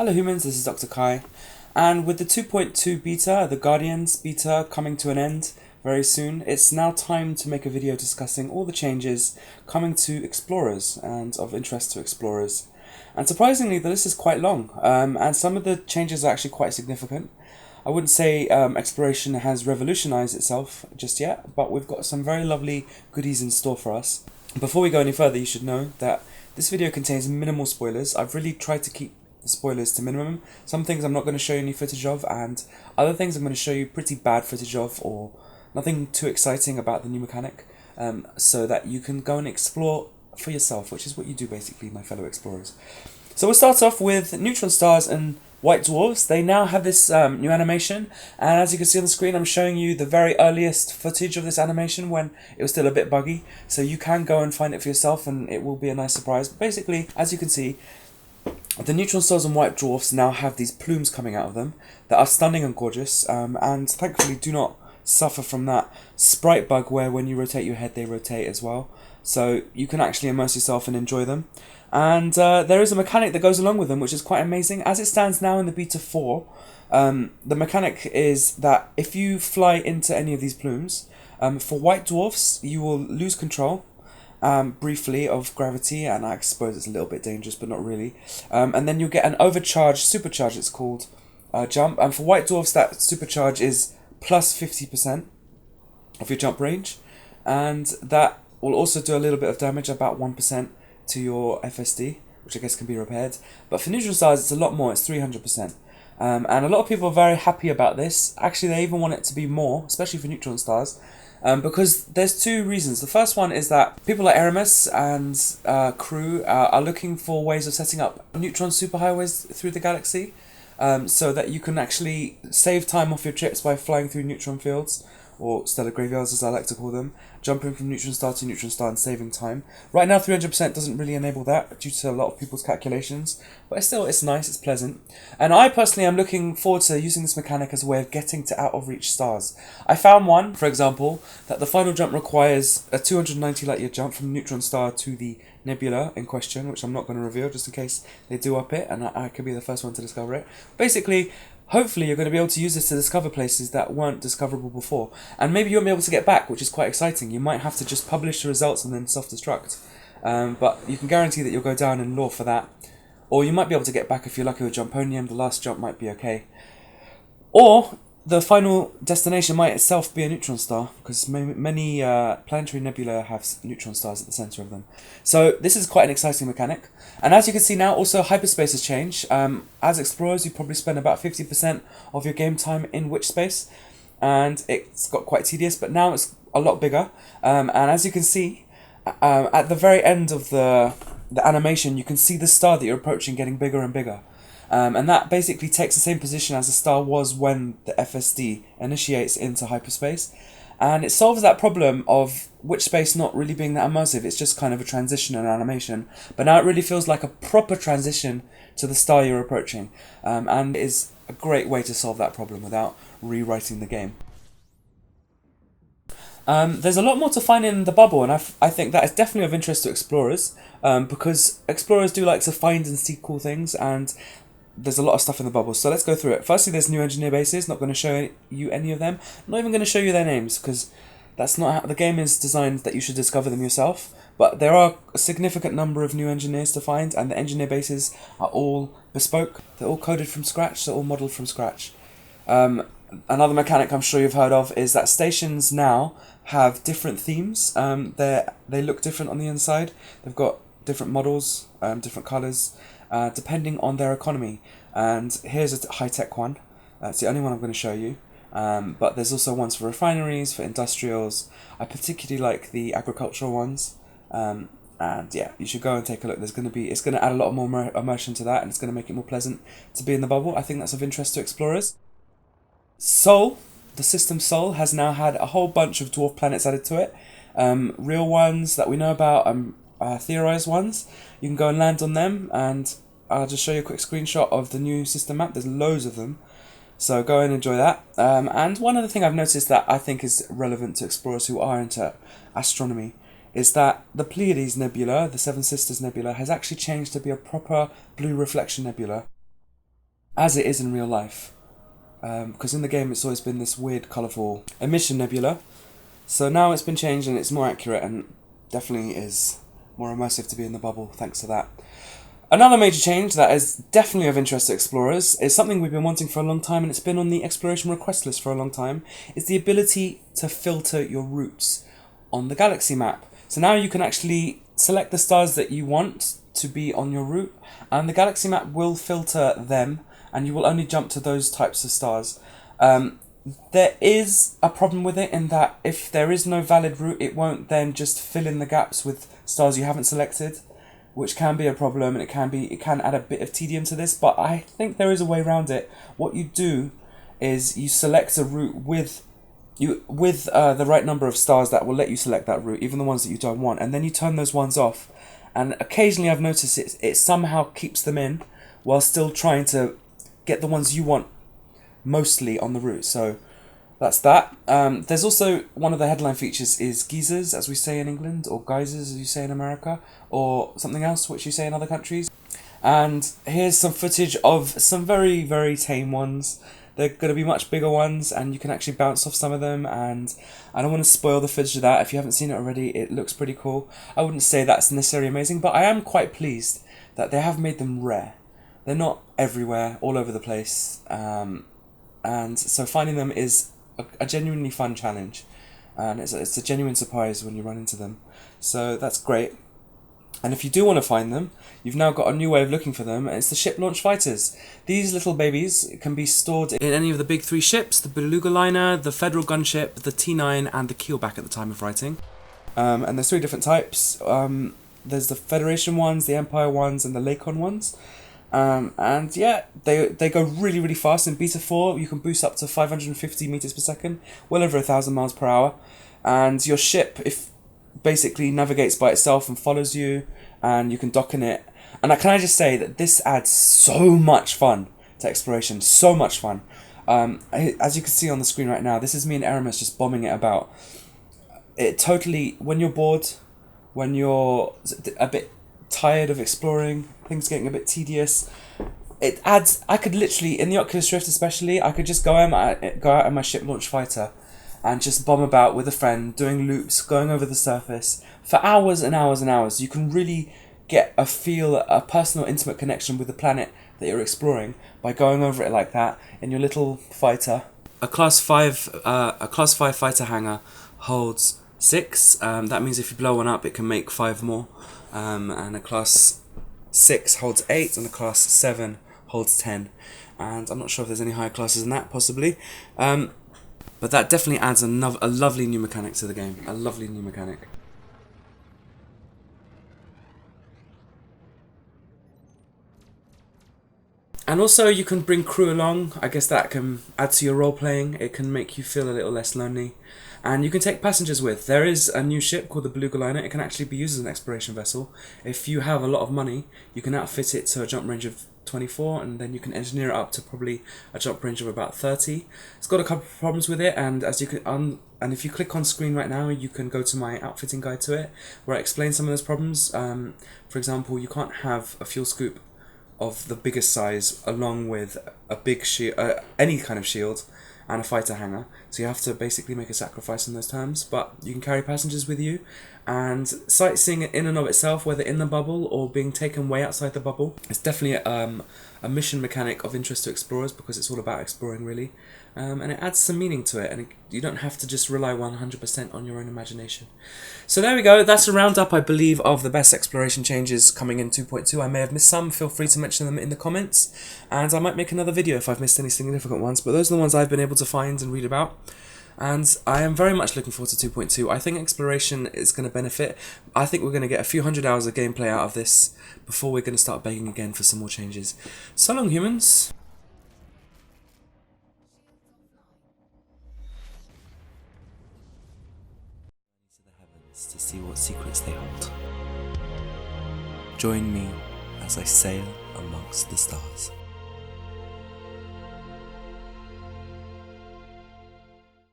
Hello humans, this is Dr. Kai, and with the 2.2 beta, the Guardians beta coming to an end very soon, it's now time to make a video discussing all the changes coming to explorers and of interest to explorers. And surprisingly, the list is quite long, and some of the changes are actually quite significant. I wouldn't say exploration has revolutionized itself just yet, but we've got some very lovely goodies in store for us. Before we go any further, you should know that this video contains minimal spoilers. I've really tried to keep the spoilers to minimum. Some things I'm not going to show you any footage of, and other things I'm going to show you pretty bad footage of, or nothing too exciting about the new mechanic, so that you can go and explore for yourself, which is what you do basically, my fellow explorers. So we'll start off with Neutron Stars and White Dwarfs. They now have this new animation, and as you can see on the screen, I'm showing you the very earliest footage of this animation when it was still a bit buggy, so you can go and find it for yourself and it will be a nice surprise. But basically, as you can see, the Neutron Stars and White Dwarfs now have these plumes coming out of them that are stunning and gorgeous, and thankfully do not suffer from that sprite bug where when you rotate your head they rotate as well, so you can actually immerse yourself and enjoy them. And there is a mechanic that goes along with them, which is quite amazing. As it stands now in the Beta 4, the mechanic is that if you fly into any of these plumes, for White Dwarfs, you will lose control briefly of gravity, and I suppose it's a little bit dangerous, but not really. And then you'll get an overcharge, supercharge it's called, jump. And for White Dwarfs, that supercharge is plus 50% of your jump range, and that will also do a little bit of damage, about 1%. To your FSD, which I guess can be repaired. But for Neutron Stars, it's a lot more, it's 300%. And a lot of people are very happy about this. Actually, they even want it to be more, especially for Neutron Stars, because there's two reasons. The first one is that people like Aramis and crew are looking for ways of setting up neutron superhighways through the galaxy, so that you can actually save time off your trips by flying through neutron fields, or stellar graveyards as I like to call them, jumping from neutron star to neutron star and saving time. Right now 300% doesn't really enable that due to a lot of people's calculations, but still it's nice, it's pleasant. And I personally am looking forward to using this mechanic as a way of getting to out of reach stars. I found one, for example, that the final jump requires a 290 light year jump from neutron star to the nebula in question, which I'm not going to reveal just in case they do up it and I could be the first one to discover it. Basically, hopefully you're going to be able to use this to discover places that weren't discoverable before. And maybe you won't be able to get back, which is quite exciting. You might have to just publish the results and then self-destruct. But you can guarantee that you'll go down in lore for that. Or you might be able to get back if you're lucky with Jumponium. The last jump might be okay. Or the final destination might itself be a neutron star, because many planetary nebula have neutron stars at the centre of them. So this is quite an exciting mechanic. And as you can see now, also hyperspace has changed. As explorers, you probably spend about 50% of your game time in witch space, and it's got quite tedious, but now it's a lot bigger. And as you can see, at the very end of the animation, you can see the star that you're approaching getting bigger and bigger. And that basically takes the same position as the star was when the FSD initiates into hyperspace. And it solves that problem of witch space not really being that immersive. It's just kind of a transition and animation. But now it really feels like a proper transition to the star you're approaching. And it is a great way to solve that problem without rewriting the game. There's a lot more to find in the bubble, and I think that is definitely of interest to explorers, because explorers do like to find and see cool things, and there's a lot of stuff in the bubble, so let's go through it. Firstly, there's new engineer bases. Not going to show you any of them. I'm not even going to show you their names, because that's not how the game is designed, that you should discover them yourself. But there are a significant number of new engineers to find, and the engineer bases are all bespoke. They're all coded from scratch, they're all modelled from scratch. Another mechanic I'm sure you've heard of is that stations now have different themes. They look different on the inside. They've got different models, different colours, depending on their economy. And here's a high-tech one. It's the only one I'm going to show you. But there's also ones for refineries, for industrials. I particularly like the agricultural ones. And yeah, you should go and take a look. It's going to add a lot more immersion to that, and it's going to make it more pleasant to be in the bubble. I think that's of interest to explorers. Sol, the system Sol, has now had a whole bunch of dwarf planets added to it. Real ones that we know about, theorized ones. You can go and land on them, and I'll just show you a quick screenshot of the new system map. There's loads of them, so go and enjoy that. And one other thing I've noticed that I think is relevant to explorers who are into astronomy is that the Pleiades Nebula, the Seven Sisters Nebula, has actually changed to be a proper blue reflection nebula. as it is in real life. Because in the game it's always been this weird, colourful emission nebula. So now it's been changed and it's more accurate and definitely is more immersive to be in the bubble thanks to that. Another major change that is definitely of interest to explorers is something we've been wanting for a long time, and it's been on the exploration request list for a long time, is the ability to filter your routes on the galaxy map. So now you can actually select the stars that you want to be on your route, and the galaxy map will filter them, and you will only jump to those types of stars. There is a problem with it in that if there is no valid route, it won't then just fill in the gaps with stars you haven't selected, which can be a problem, and it can add a bit of tedium to this, but I think there is a way around it. What you do is you select a route with the right number of stars that will let you select that route, even the ones that you don't want, and then you turn those ones off. And occasionally I've noticed it somehow keeps them in while still trying to get the ones you want mostly on the route. So that's that. There's also one of the headline features is geysers, as we say in England, or geysers, as you say in America, or something else which you say in other countries. And here's some footage of some very, very tame ones. They're going to be much bigger ones, and you can actually bounce off some of them, and I don't want to spoil the footage of that. If you haven't seen it already, it looks pretty cool. I wouldn't say that's necessarily amazing, but I am quite pleased that they have made them rare. They're not everywhere, all over the place, and so finding them is a genuinely fun challenge, and it's a genuine surprise when you run into them. So that's great. And if you do want to find them, you've now got a new way of looking for them, and it's the ship launch fighters. These little babies can be stored in any of the big three ships: the Beluga liner, the Federal gunship, the T9, and the Keelback at the time of writing. And there's three different types. There's the Federation ones, the Empire ones, and the Lakon ones. And yeah, they go really, really fast. In Beta 4, you can boost up to 550 meters per second, well over 1,000 miles per hour. And your ship, basically navigates by itself and follows you, and you can dock in it. And can I just say that this adds so much fun to exploration, so much fun. As you can see on the screen right now, this is me and Aramis just bombing it about. It totally, when you're bored, when you're a bit tired of exploring, things getting a bit tedious, it adds. I could literally, in the Oculus Rift especially, I could just go out in my ship launch fighter and just bomb about with a friend, doing loops, going over the surface for hours and hours and hours. You can really get a personal, intimate connection with the planet that you're exploring by going over it like that in your little fighter. A class 5 fighter hangar holds 6. That means if you blow one up, it can make 5 more. And a class 6 holds 8, and a class 7 holds 10. And I'm not sure if there's any higher classes than that, possibly. But that definitely adds a lovely new mechanic to the game. A lovely new mechanic. And also you can bring crew along. I guess that can add to your role playing. It can make you feel a little less lonely. And you can take passengers with. There is a new ship called the Beluga liner. It can actually be used as an exploration vessel. If you have a lot of money, you can outfit it to a jump range of 24, and then you can engineer it up to probably a jump range of about 30. It's got a couple of problems with it, and as you can and if you click on screen right now, you can go to my outfitting guide to it, where I explain some of those problems. For example, you can't have a fuel scoop of the biggest size along with a big shield, any kind of shield, and a fighter hangar, so you have to basically make a sacrifice in those terms, but you can carry passengers with you, and sightseeing in and of itself, whether in the bubble or being taken way outside the bubble, it's definitely a mission mechanic of interest to explorers, because it's all about exploring really, and it adds some meaning to it, and you don't have to just rely 100% on your own imagination. So there we go, that's a roundup, I believe, of the best exploration changes coming in 2.2. I may have missed some, feel free to mention them in the comments, and I might make another video if I've missed any significant ones, but those are the ones I've been able to find and read about. And I am very much looking forward to 2.2. I think exploration is going to benefit. I think we're going to get a few hundred hours of gameplay out of this before we're going to start begging again for some more changes. So long, humans. To the heavens to see what secrets they hold. Join me as I sail amongst the stars.